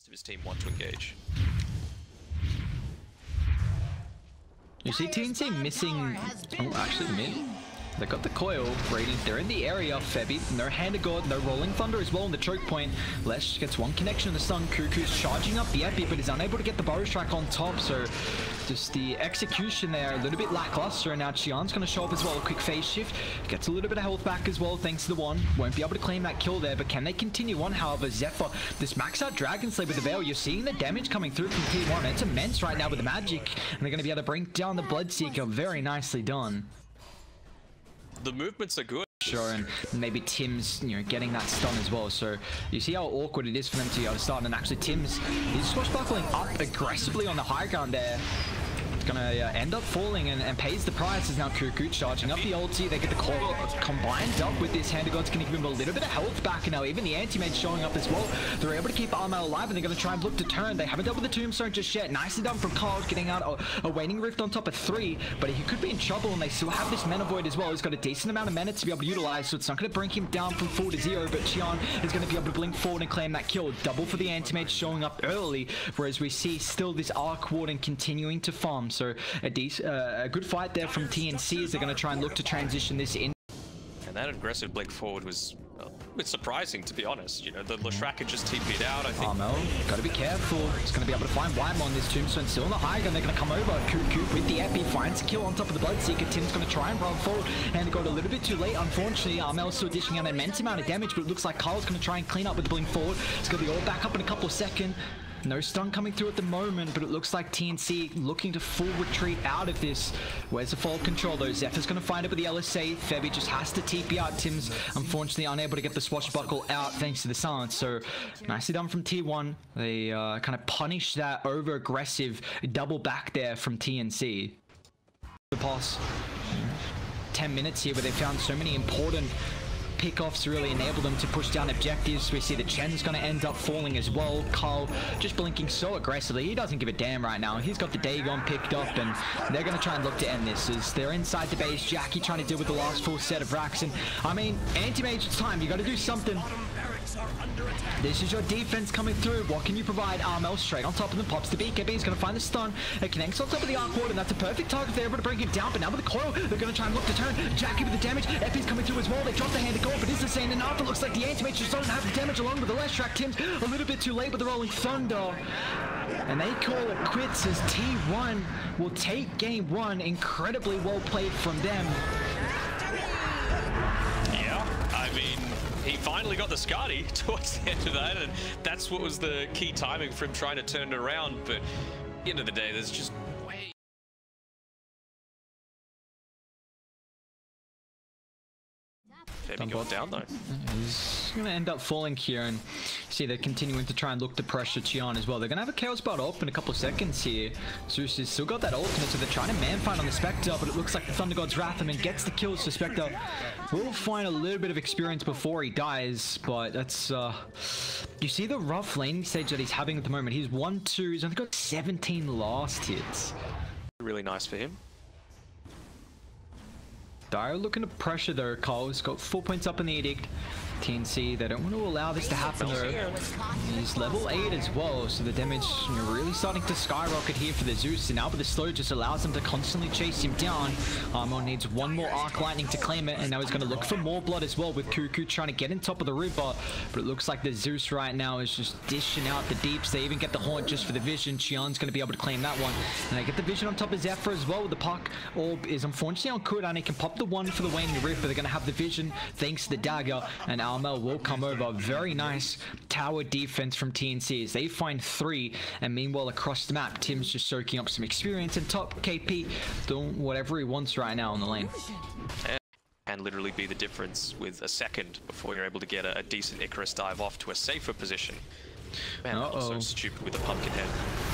of his team want to engage. You see TNC missing... Oh, actually mid. They got the coil, Radiant, they're in the area, Febby, no Hand of God, no Rolling Thunder as well in the choke point. Lesh gets one connection in the stun, Cuckoo's charging up the Epi, but is unable to get the burrow strike on top, so just the execution there, a little bit lackluster, and now Qian's going to show up as well, a quick phase shift, gets a little bit of health back as well thanks to the one, won't be able to claim that kill there, but can they continue on? However, Zephyr, this max out Dragon Slayer with the Veil, you're seeing the damage coming through from T1, it's immense right now with the magic, and they're going to be able to bring down the Bloodseeker, very nicely done. The movements are good. Sure, and maybe Tim's, you know, getting that stun as well. So you see how awkward it is for them to be able to start. And actually, Tim's is swashbuckling up aggressively on the high ground there. It's gonna end up falling and pays the price as now Cuckoo charging up the ulti. They get the coil combined up with this Hand of Gods, can give him a little bit of health back, and now even the anti-mage showing up as well. They're able to keep Armel alive, and they're gonna try and look to turn. They haven't dealt with the Tombstone just yet. Nicely done from Carl, getting out a Waning Rift on top of 3, but he could be in trouble, and they still have this Mana Void as well. He's got a decent amount of mana to be able to utilize, so it's not gonna bring him down from 4 to 0, but Qian is gonna be able to blink forward and claim that kill. Double for the anti-mage showing up early, whereas we see still this Arc Warden continuing to farm, so a good fight there from TNC as they're going to try and look to transition this in. And that aggressive blink forward was a bit surprising, to be honest. You know, the Leshrac had just TP'd out, I think. Armel, got to be careful. He's going to be able to find Wyman on this Tombstone. Still in the high gun, they're going to come over. Cuckoo with the Epi, finds a kill on top of the Bloodseeker. Tim's going to try and run forward, and they got a little bit too late, unfortunately. Armel's still dishing out an immense amount of damage, but it looks like Carl's going to try and clean up with the blink forward. It's going to be all back up in a couple of seconds. No stun coming through at the moment, but it looks like TNC looking to full retreat out of this. Where's the fall control though? Zephyr's going to find it with the LSA. Febby just has to TP out. Tim's unfortunately unable to get the swashbuckle out thanks to the silence. So nicely done from T1. They kind of punish that over-aggressive double back there from TNC. The past 10 minutes here where they found so many important pickoffs to really enable them to push down objectives. We see that Chen's going to end up falling as well. Carl just blinking so aggressively. He doesn't give a damn right now. He's got the Dagon picked up, and they're going to try and look to end this as they're inside the base. Jackie trying to deal with the last full set of racks. And I mean, anti-mage, it's time. You got to do something. This is your defense coming through. What can you provide? Armel straight on top of them. Pops the beat. Gabbi is going to find the stun. It connects on top of the Arc Ward, and that's a perfect target. They're able to bring him down, but now with the coil, they're going to try and look to turn. Jackie with the damage. Epi's coming through as well. They drop the Hand of God, but is the same enough? It looks like the anti-mage just doesn't have the damage along with the Leshrac. Tim's a little bit too late with the Rolling Thunder. And they call it quits as T1 will take game 1. Incredibly well played from them. Yeah, I mean, he finally got the Skadi towards the end of that, and that's what was the key timing for him trying to turn it around. But at the end of the day, there's just way... Febby got down though. He's going to end up falling here, and see they're continuing to try and look to pressure Qian as well. They're going to have a Chaos Bolt up in a couple of seconds here. Zeus has still got that ultimate, so they're trying to man-fight on the Spectre, but it looks like the Thunder God's Wrath and gets the kills. So Spectre will find a little bit of experience before he dies, but that's... you see the rough laning stage that he's having at the moment. He's 1-2, he's only got 17 last hits. Really nice for him. Dire looking to pressure though. Carl's got 4 points up in the Edict. TNC, they don't want to allow this to happen though. He's level 8 as well, so the damage really starting to skyrocket here for the Zeus, and now with the slow just allows them to constantly chase him down. Armel needs one more Arc Lightning to claim it, and now he's going to look for more blood as well with Cuckoo trying to get in top of the river, but it looks like the Zeus right now is just dishing out the deeps. They even get the Haunt just for the vision. Qian's going to be able to claim that one, and they get the vision on top of Zephyr as well with the puck. Orb is unfortunately on cooldown. He can pop the one for the Waning Rift, but they're going to have the vision thanks to the dagger, and Armel will come over. Very nice tower defense from TNC as they find 3, and meanwhile across the map, Tim's just soaking up some experience, and top KP doing whatever he wants right now on the lane. Can literally be the difference with a second before you're able to get a decent Icarus dive off to a safer position. Man, that was so stupid with the pumpkin head.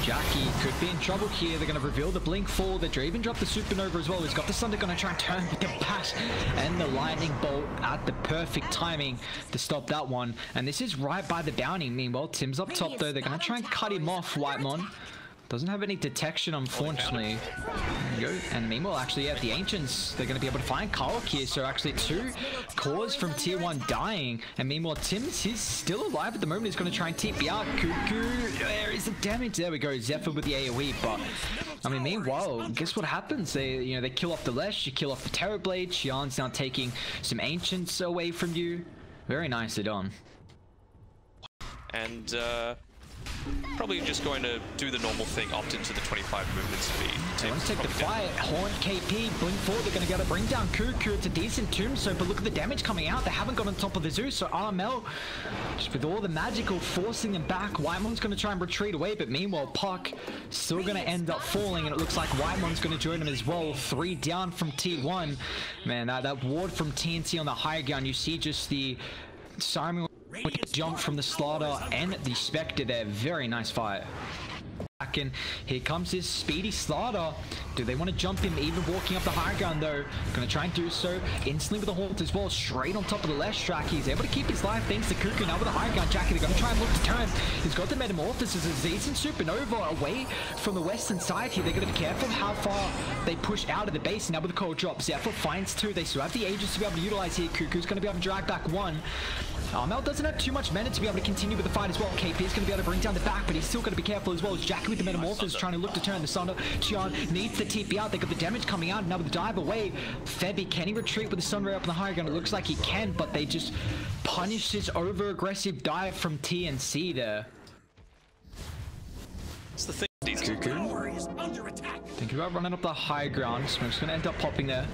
Jackie could be in trouble here. They're going to reveal the blink fall. They even drop the supernova as well. He's got the Thunder going to try and turn with the bash and the lightning bolt at the perfect timing to stop that one. And this is right by the bounty. Meanwhile, Tim's up top though. They're going to try and cut him off, Whitemon. Doesn't have any detection, unfortunately. There you go. And meanwhile, actually, yeah, the Ancients, they're going to be able to find Karl here. So actually 2 cores from tier 1 dying. And meanwhile, Tim's, he's still alive at the moment. He's going to try and TP out. Cuckoo, there is the damage. There we go. Zephyr with the AoE. But, I mean, meanwhile, guess what happens? They kill off the Lesh, you kill off the Terrorblade. Xian's now taking some Ancients away from you. Very nicely done. And, probably just going to do the normal thing, opt into the 25 movement speed. So let's take the fight. Horn, KP, blink forward. They're going to be able to bring down Cuckoo. It's a decent tombstone, but look at the damage coming out. They haven't got on top of the Zeus, so Armel, just with all the magical, forcing them back. Whitemon's going to try and retreat away, but meanwhile, Puck still going to end up falling, and it looks like Whitemon's going to join him as well. 3 down from T1. Man, that ward from TNC on the high ground, you see just the Simon jump from the Slaughter and the Spectre there. Very nice fight. Back in. Here comes this speedy Slaughter. Do they want to jump him even walking up the high ground though? Gonna try and do so. Instantly with the Haunt as well. Straight on top of the Lesh track. He's able to keep his life thanks to Cuckoo. Now with the high ground Jackie, they're gonna try and look to turn. He's got the Metamorphosis as he's in Supernova away from the western side here. They're gonna be careful how far they push out of the base. Now with the cold drop, Zephyr finds 2. They still have the Aegis to be able to utilize here. Cuckoo's gonna be able to drag back 1. Armel doesn't have too much mana to be able to continue with the fight as well. KP is going to be able to bring down the back, but he's still got to be careful as well. As Jackie with the Metamorphosis trying to look to turn the Sunder. Xian needs the TP out. They got the damage coming out. Now with the dive away, Febby, can he retreat with the Sunray up in the high ground? It looks like he can, but they just punish this over-aggressive dive from TNC there. It's the thing. Cuckoo. Thinking about running up the high ground. Smoke's going to end up popping there.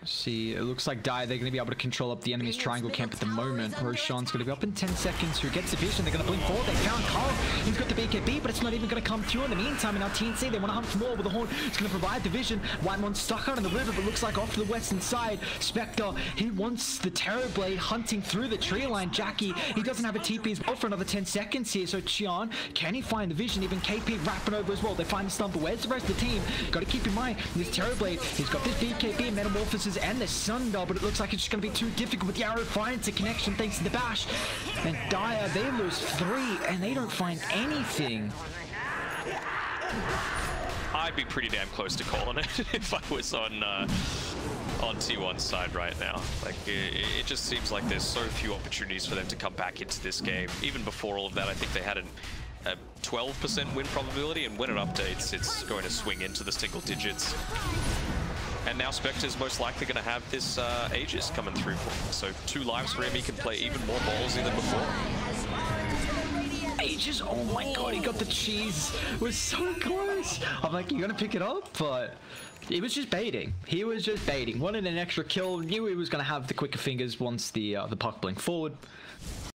See, it looks like they're going to be able to control up the enemy's triangle camp at the moment. Roshan's going to be up in 10 seconds. Who gets the vision? They're going to blink forward. They found Karl. He's got the BKB, but it's not even going to come through in the meantime. And now TNC, they want to hunt for more with the Horn. It's going to provide the vision. Whitemon's stuck out on the river, but looks like off to the western side. Spectre, he wants the Terrorblade hunting through the tree line. Jackie, he doesn't have a TP as well for another 10 seconds here. So Xian, can he find the vision? Even KP wrapping over as well. They find the stun, but where's the rest of the team? Got to keep in mind, this Terrorblade, he's got this BKB, Metamorphosis, and the Sunder, but it looks like it's just going to be too difficult with the arrow finds a connection thanks to the bash. And Dire, they lose 3 and they don't find anything. I'd be pretty damn close to calling it if I was on T1's side right now. Like, it just seems like there's so few opportunities for them to come back into this game. Even before all of that, I think they had a 12% win probability, and when it updates, it's going to swing into the single digits. And now Spectre's most likely going to have this Aegis coming through for him. So 2 lives for him, he can play even more ballsy than before. Aegis, oh my god, he got the cheese. It was so close. I'm like, you're going to pick it up? But he was just baiting. He was just baiting. Wanted an extra kill. Knew he was going to have the quicker fingers once the puck blinked forward.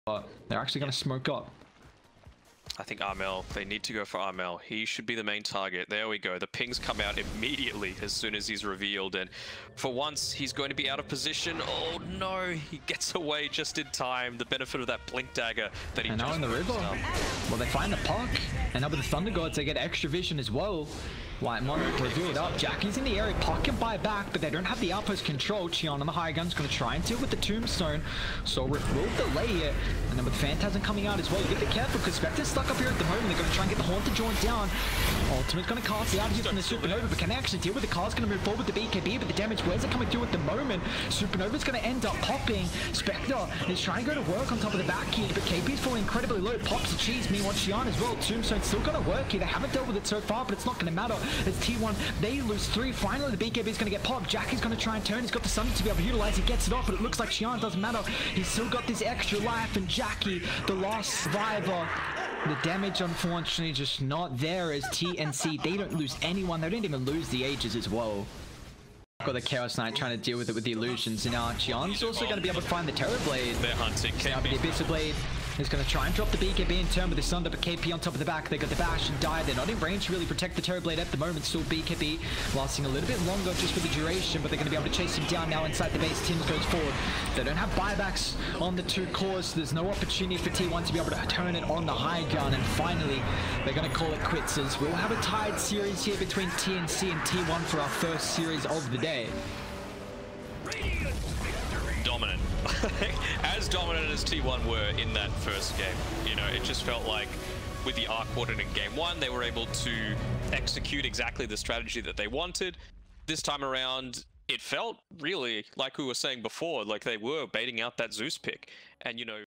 But they're actually going to smoke up. I think Armel, they need to go for Armel. He should be the main target. There we go. The pings come out immediately as soon as he's revealed. And for once, he's going to be out of position. Oh no, he gets away just in time. The benefit of that blink dagger that he just... And now in the river. Well, they find the puck. And now with the Thunder Gods, they get extra vision as well. Whitemon revealed up. Jackie's in the area. Puck can buy back, but they don't have the outpost control. Xian on the high gun's going to try and deal with the Tombstone. So Rift will delay it. And then with Phantasm coming out as well, you got to be careful because Spectre's stuck up here at the moment. They're going to try and get the Haunt to join down. Ultimate's going to cast the out here from the Supernova, but can they actually deal with the Car's going to move forward with the BKB, but the damage, where's it coming through at the moment? Supernova's going to end up popping. Spectre is trying to go to work on top of the back here, but KP's falling incredibly low. Pops the cheese. Meanwhile, Xian as well. Tombstone's still going to work here. They haven't dealt with it so far, but it's not going to matter. It's T1. They lose 3. Finally, the BKB is going to get popped. Jackie's going to try and turn. He's got the Sun to be able to utilize. He gets it off, but it looks like Xian doesn't matter. He's still got this extra life, and Jackie, the last survivor. The damage, unfortunately, just not there as TNC. They don't lose anyone. They don't even lose the Aegis as well. Got the Chaos Knight trying to deal with it with the illusions, and now Xian's also going to be able to find the Terrorblade. They're hunting. Now the Abyssal Blade is going to try and drop the BKB in turn with the Sunder, but KP on top of the back. They got the bash and die. They're not in range to really protect the Terrorblade at the moment. Still BKB lasting a little bit longer just for the duration, but they're going to be able to chase him down now inside the base. Tim goes forward. They don't have buybacks on the 2 cores, so there's no opportunity for T1 to be able to turn it on the high gun, and finally they're going to call it quits as we'll have a tied series here between TNC and T1 for our first series of the day. Dominant. As dominant as T1 were in that first game. You know, it just felt like with the Arc Warden in game 1, they were able to execute exactly the strategy that they wanted. This time around, it felt really like we were saying before, like they were baiting out that Zeus pick. And, you know,